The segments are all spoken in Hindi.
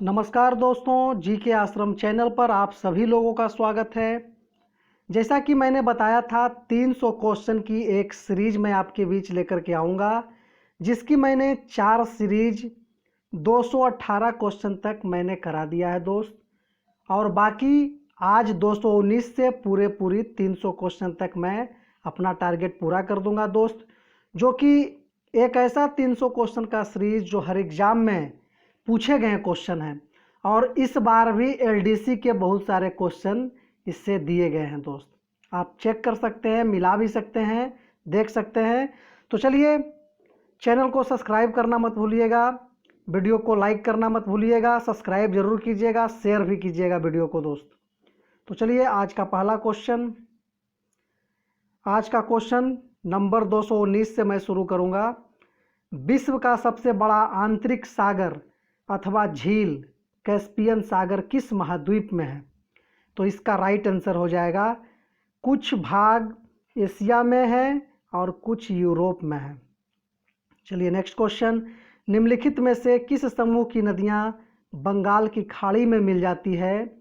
नमस्कार दोस्तों, जी के आश्रम चैनल पर आप सभी लोगों का स्वागत है। जैसा कि मैंने बताया था 300 क्वेश्चन की एक सीरीज मैं आपके बीच लेकर के आऊँगा, जिसकी मैंने 4 सीरीज 218 क्वेश्चन तक मैंने करा दिया है दोस्त। और बाकी आज 219 से पूरी 300 क्वेश्चन तक मैं अपना टारगेट पूरा कर दूंगा दोस्त, जो कि एक ऐसा 300 क्वेश्चन का सीरीज जो हर एग्ज़ाम में पूछे गए क्वेश्चन हैं। और इस बार भी एलडीसी के बहुत सारे क्वेश्चन इससे दिए गए हैं दोस्त। आप चेक कर सकते हैं, मिला भी सकते हैं, देख सकते हैं। तो चलिए, चैनल को सब्सक्राइब करना मत भूलिएगा, वीडियो को लाइक करना मत भूलिएगा, सब्सक्राइब जरूर कीजिएगा, शेयर भी कीजिएगा वीडियो को दोस्त। तो चलिए, आज का पहला क्वेश्चन, आज का क्वेश्चन नंबर 219 से मैं शुरू करूंगा। विश्व का सबसे बड़ा आंतरिक सागर अथवा झील कैस्पियन सागर किस महाद्वीप में है? तो इसका राइट आंसर हो जाएगा, कुछ भाग एशिया में है और कुछ यूरोप में है। चलिए नेक्स्ट क्वेश्चन, निम्नलिखित में से किस समूह की नदियां बंगाल की खाड़ी में मिल जाती है?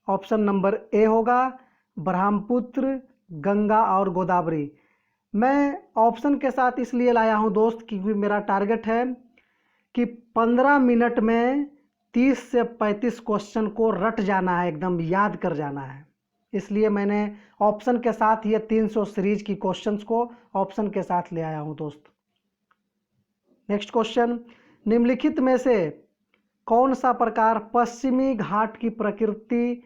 ऑप्शन नंबर ए होगा ब्रह्मपुत्र, गंगा और गोदावरी। मैं ऑप्शन के साथ इसलिए लाया हूं दोस्त क्योंकि मेरा टारगेट है कि 15 मिनट में 30 से 35 क्वेश्चन को रट जाना है, एकदम याद कर जाना है। इसलिए मैंने ऑप्शन के साथ ये 300 सीरीज की क्वेश्चंस को ऑप्शन के साथ ले आया हूं दोस्त। नेक्स्ट क्वेश्चन, निम्नलिखित में से कौन सा प्रकार पश्चिमी घाट की प्रकृति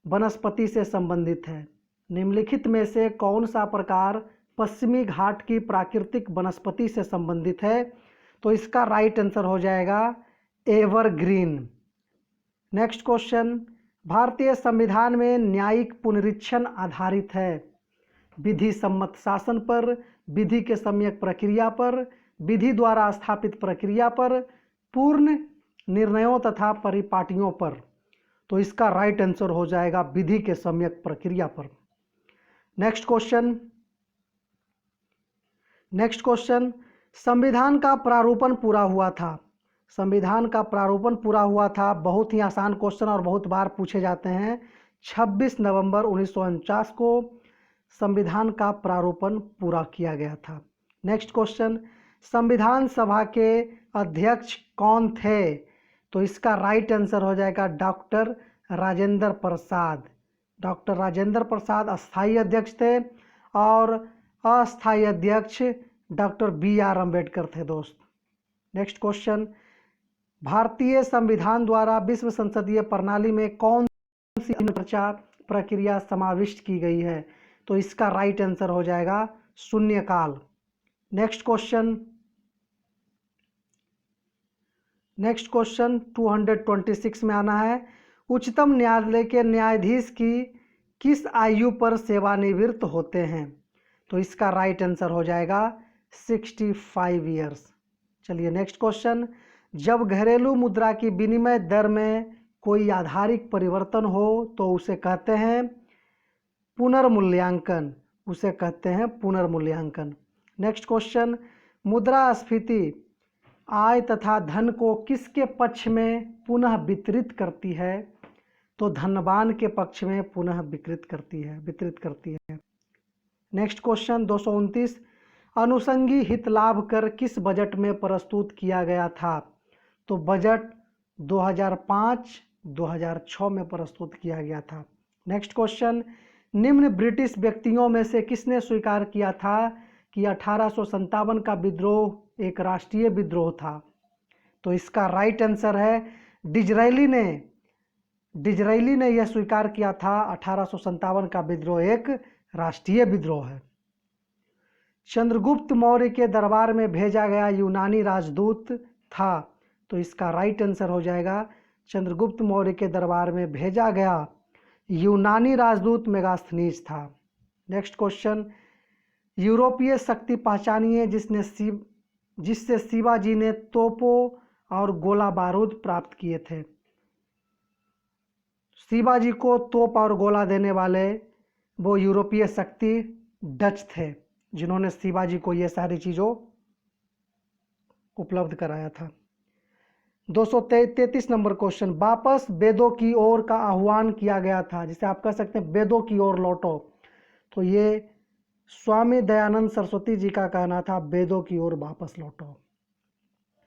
वनस्पति से संबंधित है? निम्नलिखित में से कौन सा प्रकार पश्चिमी घाट की प्राकृतिक वनस्पति से संबंधित है? तो इसका राइट आंसर हो जाएगा एवरग्रीन। नेक्स्ट क्वेश्चन, भारतीय संविधान में न्यायिक पुनरीक्षण आधारित है विधि सम्मत शासन पर, विधि के सम्यक प्रक्रिया पर, विधि द्वारा स्थापित प्रक्रिया पर, पूर्ण निर्णयों तथा परिपाटियों पर। तो इसका राइट आंसर हो जाएगा विधि के सम्यक प्रक्रिया पर। नेक्स्ट क्वेश्चन, संविधान का प्रारूपण पूरा हुआ था। संविधान का प्रारूपण पूरा हुआ था, बहुत ही आसान क्वेश्चन और बहुत बार पूछे जाते हैं। 26 नवंबर 1949 को संविधान का प्रारूपण पूरा किया गया था। नेक्स्ट क्वेश्चन, संविधान सभा के अध्यक्ष कौन थे? तो इसका राइट आंसर हो जाएगा डॉक्टर राजेंद्र प्रसाद। डॉक्टर राजेंद्र प्रसाद अस्थाई अध्यक्ष थे और अस्थाई अध्यक्ष डॉक्टर BR अम्बेडकर थे दोस्त। नेक्स्ट क्वेश्चन, भारतीय संविधान द्वारा विश्व संसदीय प्रणाली में कौन सी चर्चा प्रक्रिया समाविष्ट की गई है? तो इसका राइट आंसर हो जाएगा शून्यकाल। नेक्स्ट क्वेश्चन 226 में आना है, उच्चतम न्यायालय के न्यायाधीश की किस आयु पर सेवानिवृत्त होते हैं? तो इसका राइट आंसर हो जाएगा 65 ईयर्स। चलिए नेक्स्ट क्वेश्चन, जब घरेलू मुद्रा की विनिमय दर में कोई आधारिक परिवर्तन हो तो उसे कहते हैं पुनर्मूल्यांकन, उसे कहते हैं पुनर्मूल्यांकन। नेक्स्ट क्वेश्चन, मुद्रास्फीति आय तथा धन को किसके पक्ष में पुनः वितरित करती है? तो धनवान के पक्ष में पुनः वितरित करती है। नेक्स्ट क्वेश्चन 229, अनुषंगी हित लाभ कर किस बजट में प्रस्तुत किया गया था? तो बजट 2005-2006 में प्रस्तुत किया गया था। नेक्स्ट क्वेश्चन, निम्न ब्रिटिश व्यक्तियों में से किसने स्वीकार किया था कि 1857 का विद्रोह एक राष्ट्रीय विद्रोह था? तो इसका राइट आंसर है डिजरायली ने यह स्वीकार किया था 1857 का विद्रोह एक राष्ट्रीय विद्रोह है। चंद्रगुप्त मौर्य के दरबार में भेजा गया यूनानी राजदूत था। तो इसका राइट आंसर हो जाएगा चंद्रगुप्त मौर्य के दरबार में भेजा गया यूनानी राजदूत मेगास्थनीज था। नेक्स्ट क्वेश्चन, यूरोपीय शक्ति पहचानिए जिससे शिवाजी ने तोपों और गोला बारूद प्राप्त किए थे। शिवाजी को तोप और गोला देने वाले वो यूरोपीय शक्ति डच थे, जिन्होंने शिवाजी को ये सारी चीज़ों उपलब्ध कराया था। 233 नंबर क्वेश्चन, वापस वेदों की ओर का आह्वान किया गया था, जिसे आप कह सकते हैं वेदों की ओर लौटो। तो ये स्वामी दयानंद सरस्वती जी का कहना था, वेदों की ओर वापस लौटो।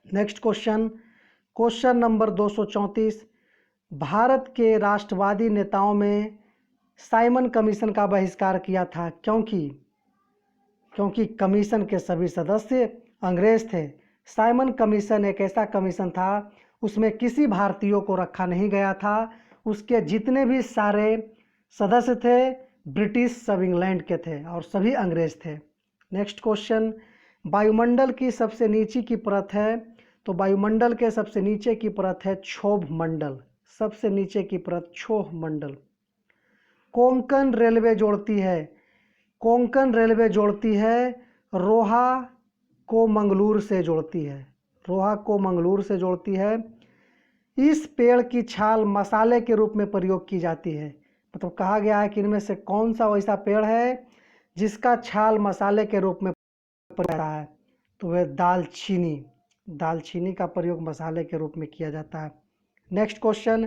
Next question, question number 234, Bharat के राष्ट्रवादी नेताओं में साइमन कमीशन का बहिष्कार किया था, क्योंकि कमीशन के सभी सदस्य अंग्रेज थे। साइमन कमीशन एक ऐसा कमीशन था, उसमें किसी भारतीयों को रखा नहीं गया था। उसके जितने भी सारे सदस्य थे ब्रिटिश सब इंग्लैंड के थे और सभी अंग्रेज थे। नेक्स्ट क्वेश्चन, वायुमंडल की सबसे नीचे की परत है, तो वायुमंडल के सबसे नीचे की परत है क्षोभ मंडल, सबसे नीचे की परत क्षोभ मंडल। कोंकण रेलवे जोड़ती है, कोंकण रेलवे जोड़ती है रोहा को मंगलूर से जोड़ती है, रोहा को मंगलूर से जोड़ती है। इस पेड़ की छाल मसाले के रूप में प्रयोग की जाती है, मतलब कहा गया है कि इनमें से कौन सा वैसा पेड़ है जिसका छाल मसाले के रूप में प्रयोग होता है, तो वह दालचीनी, दालचीनी का प्रयोग मसाले के रूप में किया जाता है। नेक्स्ट क्वेश्चन,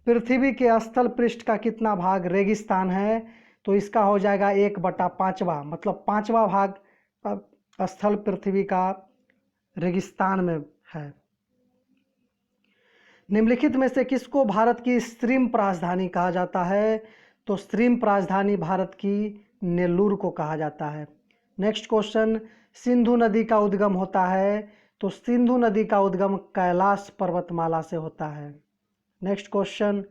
पृथ्वी के स्थल पृष्ठ का कितना भाग रेगिस्तान है, तो इसका हो जाएगा 1/5, मतलब 5वां भाग स्थल पृथ्वी का रेगिस्तान में है। निम्नलिखित में से किसको भारत की श्रिम्प राजधानी कहा जाता है, तो श्रिम्प राजधानी भारत की नेल्लूर को कहा जाता है। नेक्स्ट क्वेश्चन, सिंधु नदी का उद्गम होता है, तो सिंधु नदी का उद्गम कैलाश पर्वतमाला से होता है। नेक्स्ट क्वेश्चन,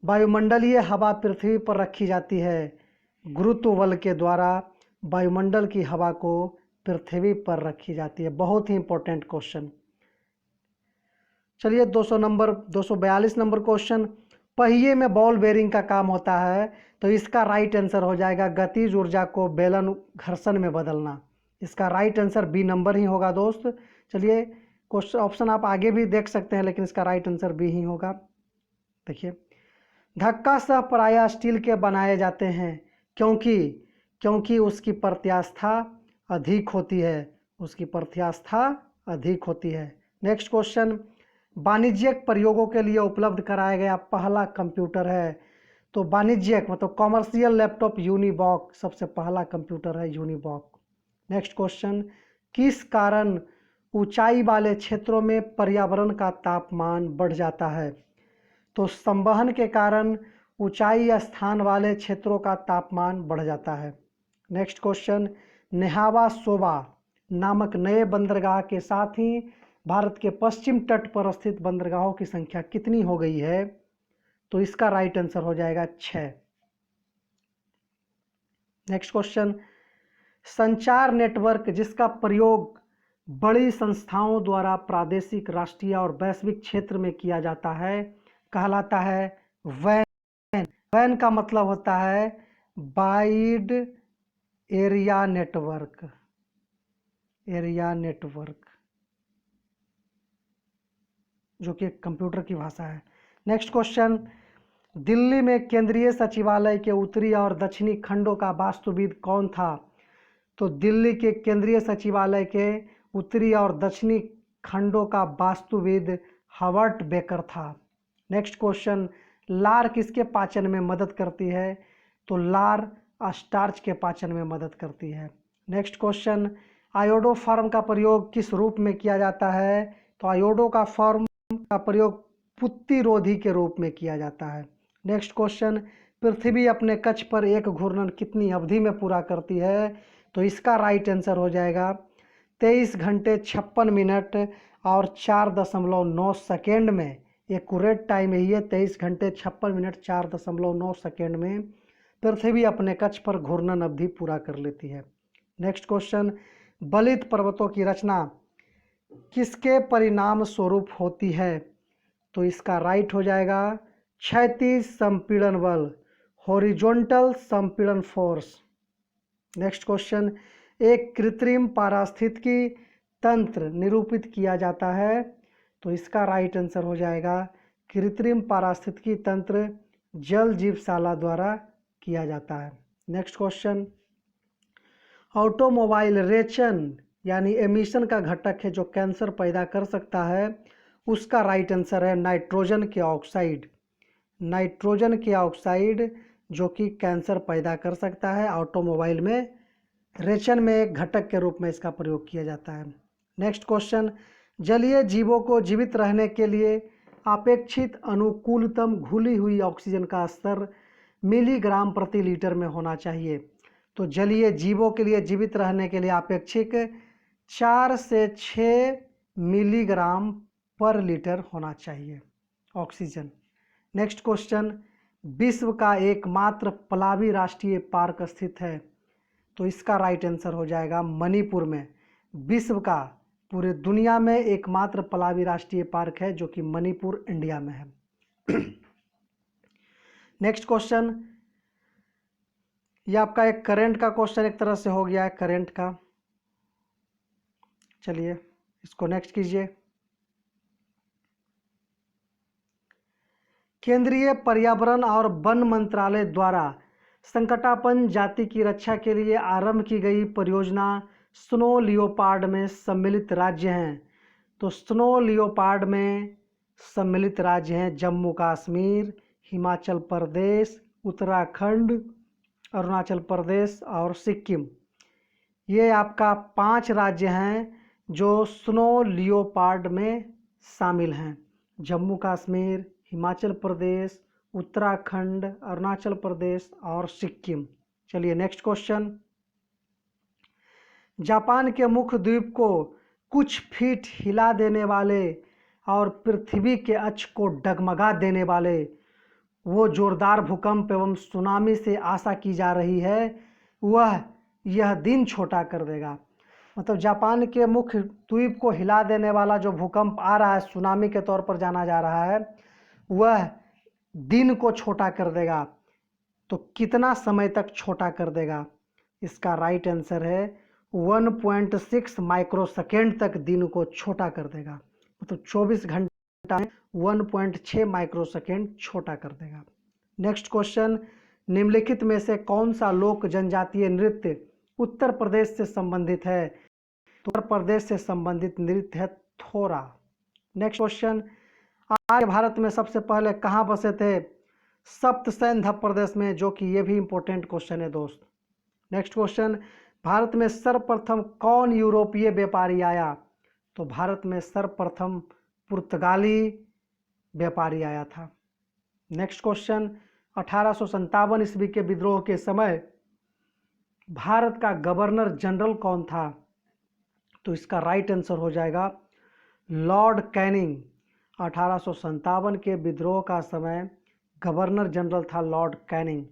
वायुमंडलीय हवा पृथ्वी पर रखी जाती है, गुरुत्व बल के द्वारा वायुमंडल की हवा को पृथ्वी पर रखी जाती है। बहुत ही इंपॉर्टेंट क्वेश्चन। चलिए 242 नंबर क्वेश्चन, पहिए में बॉल बेरिंग का काम होता है, तो इसका राइट आंसर हो जाएगा गतिज ऊर्जा को बेलन घर्षण में बदलना। इसका राइट आंसर बी नंबर ही होगा दोस्त। चलिए क्वेश्चन ऑप्शन आप आगे भी देख सकते हैं, लेकिन इसका राइट आंसर बी ही होगा। देखिए, धक्का सह प्रायः स्टील के बनाए जाते हैं, क्योंकि उसकी प्रत्यास्था अधिक होती है, उसकी प्रत्यास्था अधिक होती है। नेक्स्ट क्वेश्चन, वाणिज्यिक प्रयोगों के लिए उपलब्ध कराया गया पहला कंप्यूटर है, तो वाणिज्यिक मतलब कॉमर्शियल लैपटॉप यूनिवॉक सबसे पहला कंप्यूटर है, यूनिवॉक। नेक्स्ट क्वेश्चन, किस कारण ऊंचाई वाले क्षेत्रों में पर्यावरण का तापमान बढ़ जाता है, तो संवहन के कारण ऊंचाई स्थान वाले क्षेत्रों का तापमान बढ़ जाता है। नेक्स्ट क्वेश्चन, नेहावा सोबा नामक नए बंदरगाह के साथ ही भारत के पश्चिम तट पर स्थित बंदरगाहों की संख्या कितनी हो गई है, तो इसका राइट आंसर हो जाएगा 6। नेक्स्ट क्वेश्चन, संचार नेटवर्क जिसका प्रयोग बड़ी संस्थाओं द्वारा प्रादेशिक, राष्ट्रीय और वैश्विक क्षेत्र में किया जाता है, कहलाता है वैन। वैन का मतलब होता है wide area network, area network, जो कि कंप्यूटर की भाषा है। नेक्स्ट क्वेश्चन, दिल्ली में केंद्रीय सचिवालय के उत्तरी और दक्षिणी खंडों का वास्तुविद कौन था, तो दिल्ली के केंद्रीय सचिवालय के उत्तरी और दक्षिणी खंडों का वास्तुविद हवर्ट बेकर था। नेक्स्ट क्वेश्चन, लार किसके पाचन में मदद करती है, तो लार स्टार्च के पाचन में मदद करती है। नेक्स्ट क्वेश्चन, आयोडोफॉर्म का प्रयोग किस रूप में किया जाता है, तो आयोडो का फॉर्म का प्रयोग पुत्तिरोधी के रूप में किया जाता है। नेक्स्ट क्वेश्चन, पृथ्वी अपने कक्ष पर एक घूर्णन कितनी अवधि में पूरा करती है, तो इसका राइट आंसर हो जाएगा 23 घंटे 56 मिनट और 4.9 सेकेंड में। एक्यूरेट टाइम यही है, 23 घंटे 56 मिनट 4.9 सेकेंड में पृथ्वी अपने कक्ष पर घूर्णन अवधि पूरा कर लेती है। नेक्स्ट क्वेश्चन, बलित पर्वतों की रचना किसके परिणाम स्वरूप होती है, तो इसका राइट हो जाएगा क्षैतिज संपीड़न बल, हॉरिजॉन्टल संपीड़न फोर्स। नेक्स्ट क्वेश्चन, एक कृत्रिम पारिस्थितिकी तंत्र निरूपित किया जाता है, तो इसका राइट आंसर हो जाएगा कृत्रिम पारिस्थितिकी तंत्र जल जीवशाला द्वारा किया जाता है। नेक्स्ट क्वेश्चन, ऑटोमोबाइल रेचन यानी एमिशन का घटक है जो कैंसर पैदा कर सकता है, उसका राइट आंसर है नाइट्रोजन के ऑक्साइड। नाइट्रोजन के ऑक्साइड जो कि कैंसर पैदा कर सकता है। ऑटोमोबाइल में रेचन में एक घटक के रूप में इसका प्रयोग किया जाता है। नेक्स्ट क्वेश्चन, जलीय जीवों को जीवित रहने के लिए अपेक्षित अनुकूलतम घुली हुई ऑक्सीजन का स्तर मिलीग्राम प्रति लीटर में होना चाहिए। तो जलीय जीवों के लिए जीवित रहने के लिए अपेक्षित 4 से 6 मिलीग्राम पर लीटर होना चाहिए ऑक्सीजन। नेक्स्ट क्वेश्चन, विश्व का एकमात्र पलावी राष्ट्रीय पार्क स्थित है। तो इसका राइट आंसर हो जाएगा मणिपुर में। विश्व का पूरे दुनिया में एकमात्र पलावी राष्ट्रीय पार्क है जो कि मणिपुर इंडिया में है। नेक्स्ट क्वेश्चन, ये आपका एक करंट का क्वेश्चन एक तरह से हो गया है, करंट का। चलिए इसको नेक्स्ट कीजिए। केंद्रीय पर्यावरण और वन मंत्रालय द्वारा संकटापन्न जाति की रक्षा के लिए आरंभ की गई परियोजना स्नो लियोपार्ड में सम्मिलित राज्य हैं। तो स्नो लियोपार्ड में सम्मिलित राज्य हैं जम्मू कश्मीर, हिमाचल प्रदेश, उत्तराखंड, अरुणाचल प्रदेश और सिक्किम। ये आपका 5 राज्य हैं जो स्नो लियोपार्ड में शामिल हैं। जम्मू कश्मीर, हिमाचल प्रदेश, उत्तराखंड, अरुणाचल प्रदेश और सिक्किम। चलिए नेक्स्ट क्वेश्चन, जापान के मुख्य द्वीप को कुछ फीट हिला देने वाले और पृथ्वी के अक्ष को डगमगा देने वाले वो जोरदार भूकंप एवं सुनामी से आशा की जा रही है वह यह दिन छोटा कर देगा। मतलब जापान के मुख्य द्वीप को हिला देने वाला जो भूकंप आ रहा है, सुनामी के तौर पर जाना जा रहा है, वह दिन को छोटा कर देगा। तो कितना समय तक छोटा कर देगा? इसका राइट आंसर है 1.6 माइक्रोसेकेंड तक दिन को छोटा कर देगा। मतलब 24 घंटा में 1.6 माइक्रोसेकेंड छोटा कर देगा। नेक्स्ट क्वेश्चन, निम्नलिखित में से कौन सा लोक जनजातीय नृत्य उत्तर प्रदेश से संबंधित है? तो उत्तर प्रदेश से संबंधित नृत्य है थोरा। नेक्स्ट क्वेश्चन, आज भारत में सबसे पहले कहाँ बसे थे? सप्तसैन्य प्रदेश में, जो कि ये भी इंपॉर्टेंट क्वेश्चन है दोस्त। नेक्स्ट क्वेश्चन, भारत में सर्वप्रथम कौन यूरोपीय व्यापारी आया? तो भारत में सर्वप्रथम पुर्तगाली व्यापारी आया था। नेक्स्ट क्वेश्चन, 1857 ईस्वी के विद्रोह के समय भारत का गवर्नर जनरल कौन था? तो इसका राइट आंसर हो जाएगा लॉर्ड कैनिंग। 1857 के विद्रोह का समय गवर्नर जनरल था लॉर्ड कैनिंग।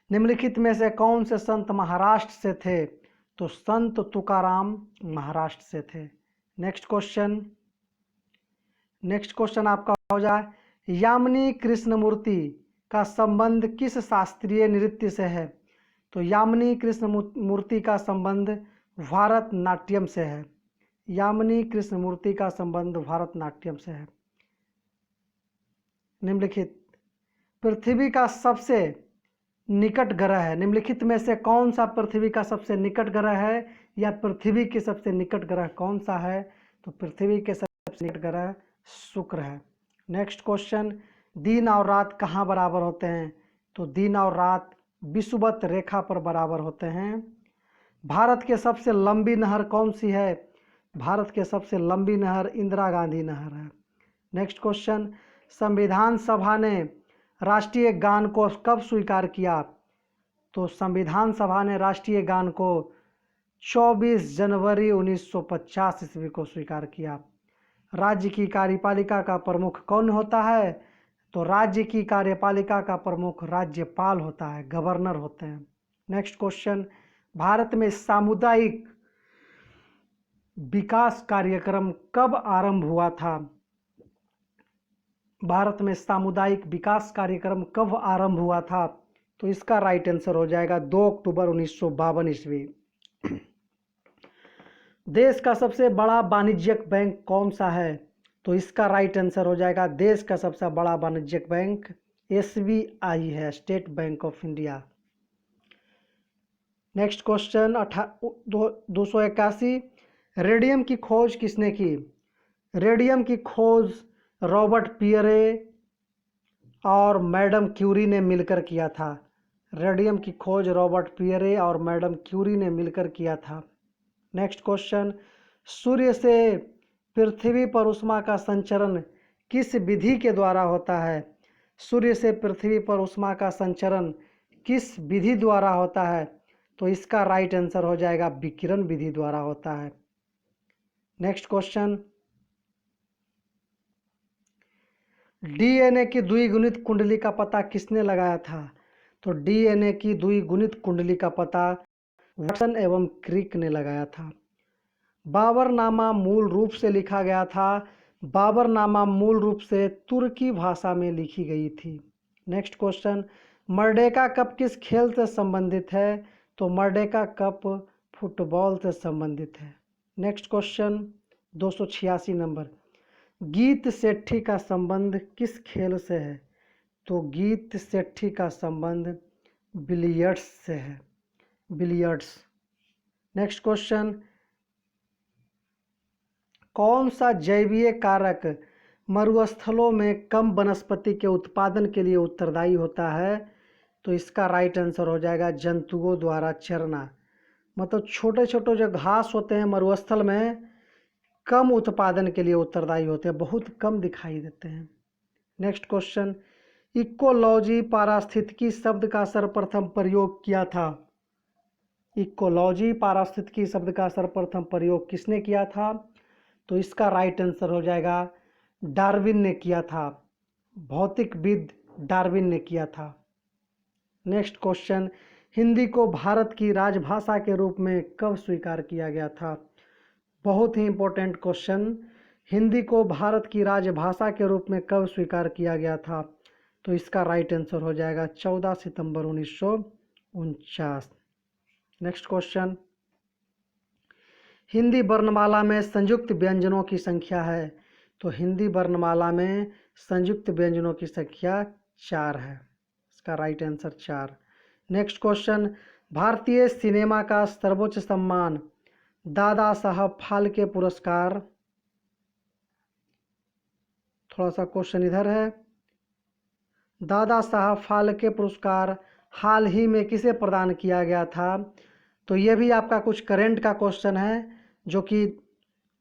निम्नलिखित में से कौन से संत महाराष्ट्र से थे? तो संत तुकाराम महाराष्ट्र से थे। नेक्स्ट क्वेश्चन आपका हो जाए, यामिनी कृष्णमूर्ति का संबंध किस शास्त्रीय नृत्य से है? तो यामिनी कृष्णमूर्ति का संबंध भारतनाट्यम से है। यामिनी कृष्णमूर्ति का संबंध भारतनाट्यम से है। निम्नलिखित पृथ्वी का सबसे निकट ग्रह है, निम्नलिखित में से कौन सा पृथ्वी का सबसे निकट ग्रह है, या पृथ्वी के सबसे निकट ग्रह कौन सा है? तो पृथ्वी के सबसे निकट ग्रह शुक्र है। नेक्स्ट क्वेश्चन, दिन और रात कहाँ बराबर होते हैं? तो दिन और रात विषुवत रेखा पर बराबर होते हैं। भारत के सबसे लंबी नहर कौन सी है? भारत के सबसे लंबी नहर इंदिरा गांधी नहर है। नेक्स्ट क्वेश्चन, संविधान सभा ने राष्ट्रीय गान को कब स्वीकार किया? तो संविधान सभा ने राष्ट्रीय गान को 24 जनवरी 1950 ईस्वी को स्वीकार किया। राज्य की कार्यपालिका का प्रमुख कौन होता है? तो राज्य की कार्यपालिका का प्रमुख राज्यपाल होता है, गवर्नर होते हैं। नेक्स्ट क्वेश्चन, भारत में सामुदायिक विकास कार्यक्रम कब आरंभ हुआ था? भारत में सामुदायिक विकास कार्यक्रम कब आरंभ हुआ था? तो इसका राइट आंसर हो जाएगा 2 अक्टूबर 1952 ईस्वी। देश का सबसे बड़ा वाणिज्यिक बैंक कौन सा है? तो इसका राइट आंसर हो जाएगा, देश का सबसे बड़ा वाणिज्यिक बैंक SBI है, state bank of India. Next question 281, radium की खोज किसने की? रेडियम की खोज रॉबर्ट पियरे और मैडम क्यूरी ने मिलकर किया था। रेडियम की खोज रॉबर्ट पियरे और मैडम क्यूरी ने मिलकर किया था। नेक्स्ट क्वेश्चन, सूर्य से पृथ्वी पर ऊष्मा का संचरण किस विधि के द्वारा होता है? सूर्य से पृथ्वी पर ऊष्मा का संचरण किस विधि द्वारा होता है? तो इसका राइट आंसर हो जाएगा विकिरण विधि द्वारा होता है। नेक्स्ट क्वेश्चन, डीएनए की द्विगुणित कुंडली का पता किसने लगाया था? तो डीएनए की द्विगुणित कुंडली का पता वाटसन एवं क्रिक ने लगाया था। बाबरनामा मूल रूप से लिखा गया था। बाबरनामा मूल रूप से तुर्की भाषा में लिखी गई थी। नेक्स्ट क्वेश्चन, मर्डेका कप किस खेल से संबंधित है? तो मर्डेका कप फुटबॉल से संबंधित है। नेक्स्ट क्वेश्चन 286 नंबर, गीत सेठी का संबंध किस खेल से है? तो गीत सेठी का संबंध बिलियर्ड्स से है, बिलियर्ड्स। नेक्स्ट क्वेश्चन, कौन सा जैवीय कारक मरुस्थलों में कम वनस्पति के उत्पादन के लिए उत्तरदायी होता है? तो इसका राइट आंसर हो जाएगा जंतुओं द्वारा चरना। मतलब छोटे छोटे जो घास होते हैं मरुस्थल में कम उत्पादन के लिए उत्तरदायी होते हैं, बहुत कम दिखाई देते हैं। नेक्स्ट क्वेश्चन, इकोलॉजी पारिस्थितिकी शब्द का सर्वप्रथम प्रयोग किया था। इकोलॉजी पारिस्थितिकी शब्द का सर्वप्रथम प्रयोग किसने किया था? तो इसका राइट आंसर हो जाएगा डार्विन ने किया था, भौतिकविद डार्विन ने किया था। नेक्स्ट क्वेश्चन, हिंदी को भारत की राजभाषा के रूप में कब स्वीकार किया गया था? बहुत ही इंपॉर्टेंट क्वेश्चन, हिंदी को भारत की राजभाषा के रूप में कब स्वीकार किया गया था? तो इसका राइट आंसर हो जाएगा 14 सितंबर 1949। नेक्स्ट क्वेश्चन, हिंदी वर्णमाला में संयुक्त व्यंजनों की संख्या है। तो हिंदी वर्णमाला में संयुक्त व्यंजनों की संख्या 4 है, इसका राइट आंसर 4। नेक्स्ट क्वेश्चन, भारतीय सिनेमा का सर्वोच्च सम्मान दादा साहब फाल्के पुरस्कार, थोड़ा सा क्वेश्चन इधर है, दादा साहब फाल्के पुरस्कार हाल ही में किसे प्रदान किया गया था? तो ये भी आपका कुछ करंट का क्वेश्चन है, जो कि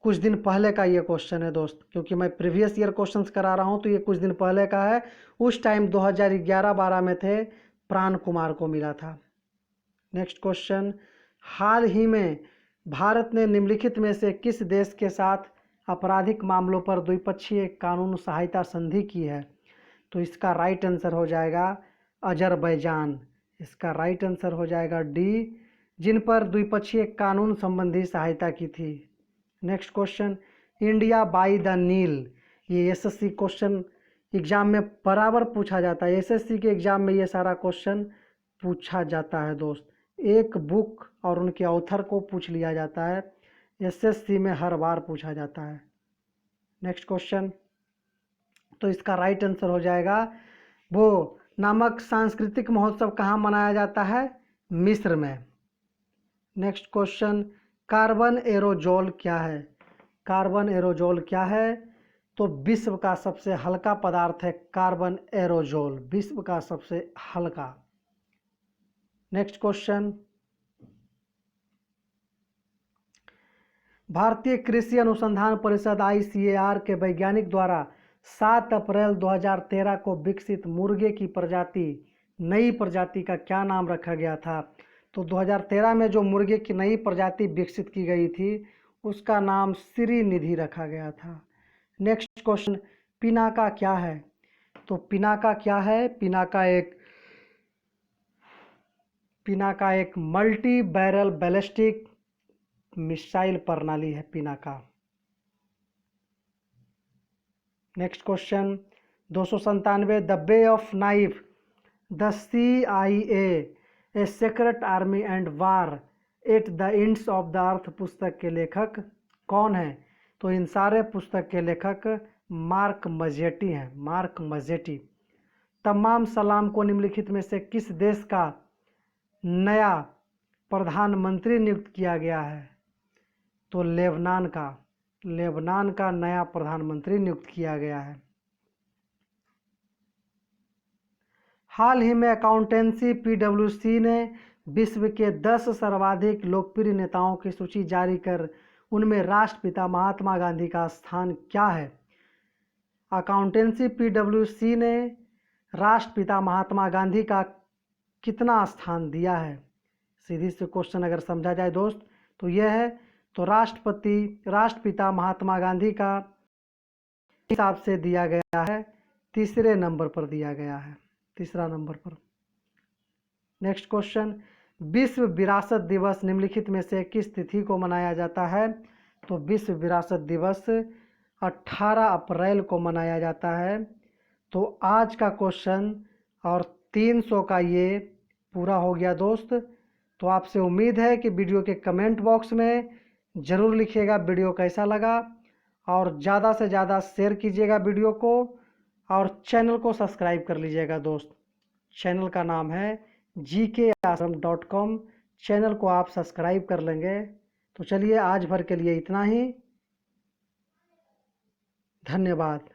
कुछ दिन पहले का ये क्वेश्चन है दोस्त, क्योंकि मैं प्रीवियस ईयर क्वेश्चंस करा रहा हूँ तो ये कुछ दिन पहले का है। उस टाइम 2011-12 में थे, प्राण कुमार को मिला था। नेक्स्ट क्वेश्चन, हाल ही में भारत ने निम्नलिखित में से किस देश के साथ आपराधिक मामलों पर द्विपक्षीय कानून सहायता संधि की है? तो इसका राइट आंसर हो जाएगा अजरबैजान, इसका राइट आंसर हो जाएगा डी, जिन पर द्विपक्षीय कानून संबंधी सहायता की थी। Next question, India by the Nile, ये एसएससी क्वेश्चन एग्जाम में बराबर पूछा जाता है। एसएससी के एग्जाम में ये सारा क्वेश्चन पूछा जाता है दोस्त, एक बुक और उनके ऑथर को पूछ लिया जाता है, एसएससी में हर बार पूछा जाता है। नेक्स्ट क्वेश्चन, तो इसका राइट आंसर हो जाएगा वो नामक सांस्कृतिक महोत्सव कहाँ मनाया जाता है? मिस्र में। नेक्स्ट क्वेश्चन, कार्बन एरोजोल क्या है? कार्बन एरोजोल क्या है? तो विश्व का सबसे हल्का पदार्थ है कार्बन एरोजोल, विश्व का सबसे हल्का। नेक्स्ट क्वेश्चन, भारतीय कृषि अनुसंधान परिषद ICAR के वैज्ञानिक द्वारा 7 अप्रैल 2013 को विकसित मुर्गे की प्रजाति, नई प्रजाति का क्या नाम रखा गया था? तो 2013 में जो मुर्गे की नई प्रजाति विकसित की गई थी उसका नाम श्रीनिधि रखा गया था। नेक्स्ट क्वेश्चन, पिनाका क्या है? तो पिनाका क्या है? पिनाका एक मल्टी बैरल बैलिस्टिक मिसाइल प्रणाली है Pinaka. Next question 297, the bay of knife, the CIA, a secret army and war at the ends of the earth पुस्तक के लेखक कौन है? तो इन सारे पुस्तक के लेखक मार्क मजेटी हैं, मार्क मजेटी। तमाम सलाम को निम्नलिखित में से किस देश का नया प्रधानमंत्री नियुक्त किया गया है? तो लेबनान का, लेबनान का नया प्रधानमंत्री नियुक्त किया गया है। हाल ही में अकाउंटेंसी पीडब्ल्यूसी ने विश्व के 10 सर्वाधिक लोकप्रिय नेताओं की सूची जारी कर उनमें राष्ट्रपिता महात्मा गांधी का स्थान क्या है? अकाउंटेंसी पीडब्ल्यूसी ने राष्ट्रपिता महात्मा गांधी का कितना स्थान दिया है? सीधी से क्वेश्चन अगर समझा जाए दोस्त तो यह है, तो राष्ट्रपिता महात्मा गांधी का हिसाब से दिया गया है, तीसरे नंबर पर दिया गया है, तीसरा नंबर पर। नेक्स्ट क्वेश्चन, विश्व विरासत दिवस निम्नलिखित में से किस तिथि को मनाया जाता है? तो विश्व विरासत दिवस 18 अप्रैल को मनाया जाता है। तो आज का क्वेश्चन और 300 का ये पूरा हो गया दोस्त। तो आपसे उम्मीद है कि वीडियो के कमेंट बॉक्स में ज़रूर लिखिएगा वीडियो कैसा लगा, और ज़्यादा से ज़्यादा शेयर कीजिएगा वीडियो को, और चैनल को सब्सक्राइब कर लीजिएगा दोस्त। चैनल का नाम है gkashram.com। चैनल को आप सब्सक्राइब कर लेंगे। तो चलिए आज भर के लिए इतना ही। धन्यवाद।